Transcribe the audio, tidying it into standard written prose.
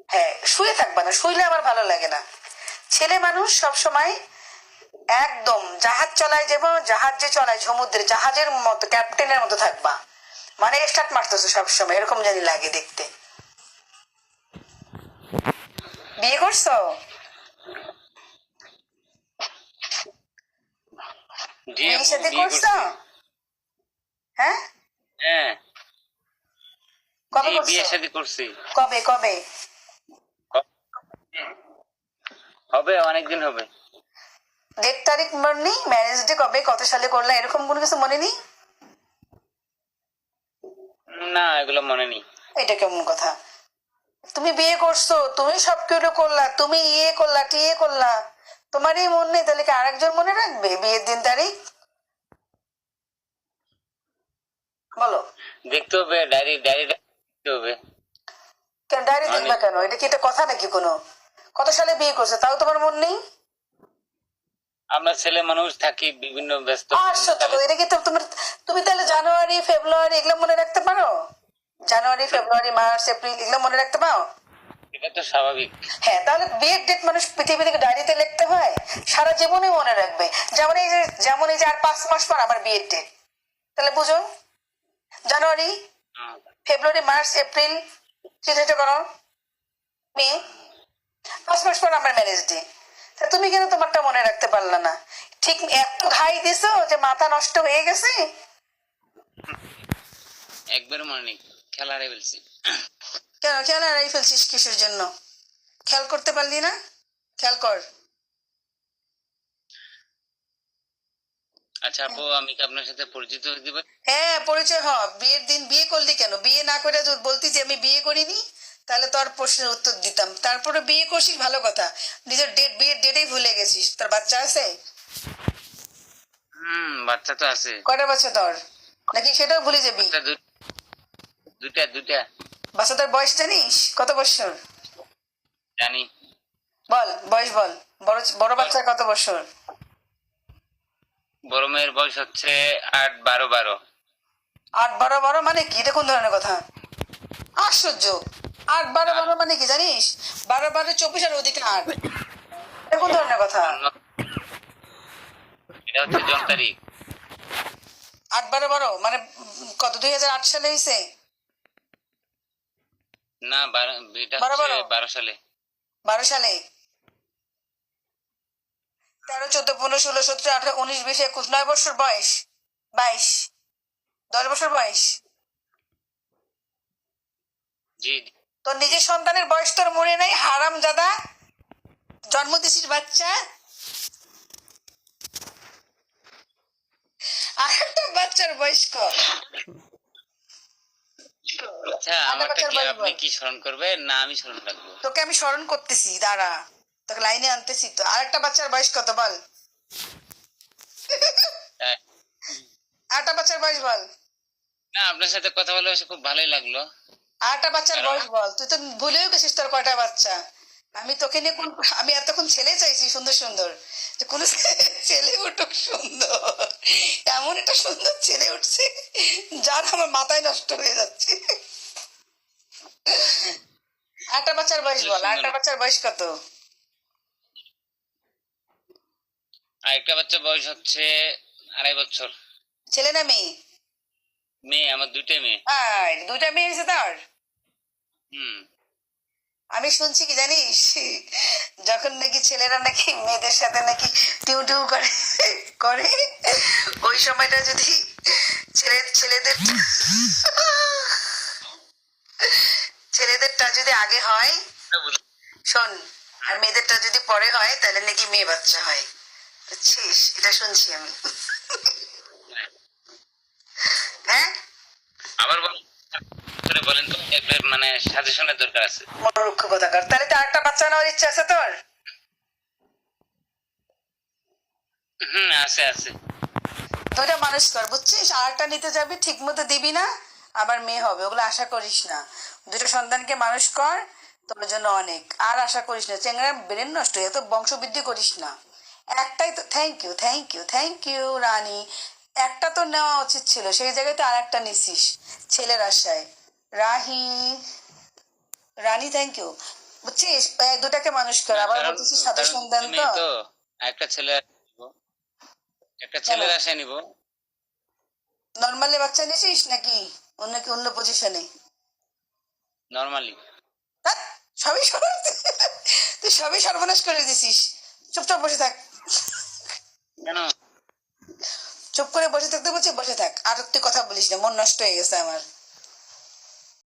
হ্যাঁ, শুয়ে থাকবা না, শুইলে আমার ভালো লাগে না। ছেলে মানুষ সব সময় একদম জাহাজ চলায়, যেমন জাহাজ যে চলায় সমুদ্রে, জাহাজের মতো ক্যাপ্টেনের মতো থাকবা, মানে স্টার্ট মারতেছো সবসময়, এরকম জানি লাগে দেখতে। বিয়ে করছো? বিয়ে সাথে করছো? হ্যাঁ, হ্যাঁ কবে জি, করছো? বিয়ে শাদী করছি। কবে কবে হবে, অনেকদিন হবে। ডেট তারিখ মনে নেই? ম্যারেজ ডে কবে, কত সালে করলা, এরকম কোনো কিছু মনে নেই? না, এগুলো মনে নেই। এটা কেমন কথা? তুমি বিয়ে করছো, তুমি সবকিছু করলা, তুমি ইয়ে করলা টিয়ে করলা, তোমারই মন নেই, তাহলে কি আরেকজন মনে রাখবে বিয়ের দিন তারিখ? বলো। দেখতে হবে, ডায়েরি ডায়েরি দেখতে হবে। কেন ডায়েরি দেখবা কেন? এটা কি এটা কথা নাকি কোনো? কত সালে বিয়ে করছো তাও তোমার মন নেই? আমরা ছেলে মানুষ থাকি বিভিন্ন ব্যস্ত। এটা কি তোমার, তুমি তাহলে জানুয়ারি ফেব্রুয়ারি এগুলো মনে রাখতে পারো? জানুয়ারি ফেব্রুয়ারি মার্চ এপ্রিল এগুলো মনে রাখতে পারো? এটা তো স্বাভাবিক। হ্যাঁ, তাহলে বিয়ের ডেট মানুষ পৃথিবী থেকে ডায়েরিতে লিখতে হয়, সারা জীবনে মনে রাখবে। যেমন এই যে আর 5 মাস পর আমার বিয়ের ডেট, তাহলে বুঝো, জানুয়ারি ফেব্রুয়ারি মার্চ এপ্রিল চিন্তা করো, মে, 5 মাস পর আমার ম্যারেজ ডে। তা তুমি কেন তোমারটা মনে রাখতে পারলা না? ঠিক এত ঘাই দিছো যে মাথা নষ্ট হয়ে গেছে। একবার মনে নেই, খেলা হারিয়ে ফেলছি। কেন খেয়াল হারাই ফেলছিস কিসের জন্য? খেয়াল করতে পারলি না? খেয়াল কর। আচ্ছা আপু, আমি কি আপনার সাথে পরিচিত হতে দিব? হ্যাঁ, পরিচয় হ। বিয়ের দিন বিয়ে করলি কেন? বিয়ে না করে যদি বলতি যে আমি বিয়ে করিনি, তাহলে তোর প্রশ্নের উত্তর দিতাম। তারপরে বিয়ে করছিস ভালো কথা, নিজের বিয়ের ডেটেই ভুলে গেছিস। তোর বাচ্চা আছে? বাচ্চা তো আছে। কয়টা বাচ্চা তোর? নাকি সেটাও ভুলে যাবি? বাচ্চা দুটা দুটা। বাচ্চাদের বয়স জানিস কত বছর? জানি। বল বয়স বল। বড় বড় বাচ্চার কত বছর? বড় মেয়ের বয়স হচ্ছে 8 12 12। 8 12 12 মানে কি? এটা কোন ধরনের কথা? আশ্চর্য। 8 12 12 মানে কি জানিস? 12 12 24 আর ওদিকে 8। এটা কোন ধরনের কথা? এটা হচ্ছে জন তারিখ। 8 12 12 মানে কত, 2008 সালে হয়েছে? না, এটা 12 হচ্ছে 12 12 সালে। 12 সালে 13 14 15 16 17 18 19 20 21 9 বছর বয়স, 22 10 বছর বয়স। জি। তোর নিজের সন্তানের বয়স তোর মনে নেই? হারাম জাদা, জন্ম দিছিস বাচ্চা, আর একটা বাচ্চার বয়স কর। আচ্ছা, আমারটা কি আপনি কি স্মরণ করবেন না আমি স্মরণ রাখবো? তোকে আমি স্মরণ করতেছি, দাঁড়া, তোকে লাইনে আনতেছি তো। আরেকটা বাচ্চার বয়স কত বল? আরেকটা বাচ্চার বয়স বল। না, আপনার সাথে কথা বলে খুব ভালোই লাগলো। আরেকটা বাচ্চার বয়স বল। তুই তো ভুলেও গেছিস তোর কয়টা বাচ্চা। আমি তোকে নিয়ে আমি এতক্ষণ ছেলে চাইছি সুন্দর সুন্দর, যে কোন ছেলে উঠুক সুন্দর, এমন একটা সুন্দর ছেলে উঠছে যার আমার মাথায় নষ্ট হয়ে যাচ্ছে। আরেকটা বাচ্চার বয়স বল। আরেকটা বাচ্চার বয়স কত? আরেকটা বাচ্চার বয়স হচ্ছে 2.5 বছর। ছেলে না মেয়ে? মেয়ে, আমার 2টা মেয়ে। দুইটা মেয়ে হয়েছে তার? হুম। আমি শুনছি কি জানিস, যখন নাকি ছেলেরা নাকি মেয়েদের সাথে নাকি টিউ টিউ করে করে, ওই সময়টা যদি ছেলেদের ছেলেদেরটা যদি আগে হয়, শোন, আর মেয়েদেরটা যদি পরে হয়, তাহলে নাকি মেয়ে বাচ্চা হয়, বুঝছিস? এটা শুনছি আমি। হ্যাঁ, আবার বলেন তো, একবার মানে সাজেশনের দরকার আছে। মূর্খ কথাকার। তাহলে তো আরেকটা বাচ্চা নেওয়ার ইচ্ছা আছে তোর? আছে আছে। দুইটা মানুষ কর, বুঝছিস? আরেকটা নিতে যাবি, ঠিক মতো দিবি না, আবার মেয়ে হবে, ওগুলো আশা করিস না। দুটো সন্তানকে মানুষ কর, তোর জন্য অনেক। আর আশা করিস না, চেংড়া ব্রেন নষ্ট, এত বংশবৃদ্ধি করিস না। একটাই তো, thank you thank you thank you Rani. একটা তো নেওয়া উচিত ছিল, সেই জায়গায় তো আর একটা নিছিস ছেলের আশায়। রাহি, রানী, থ্যাংক ইউ। বুঝছিস, দুটাকে মানুষ কর, আবার কারণ বলতেছিস সাজেশন দেন তুমি তো। তো একটা ছেলে নিবো, একটা কেন ছেলের আশায় নিবো। নর্মালি বাচ্চা নিছিস নাকি অন্য পজিশনে? নর্মালি। সবই তুই সবই সর্বনাশ করে দিছিস। চুপচাপ বসে থাক, কেন? চুপ করে বসে থাকতে বলছি, বসে থাক, আর তুই কথা বলিস না, মন নষ্ট হয়ে গেছে আমার।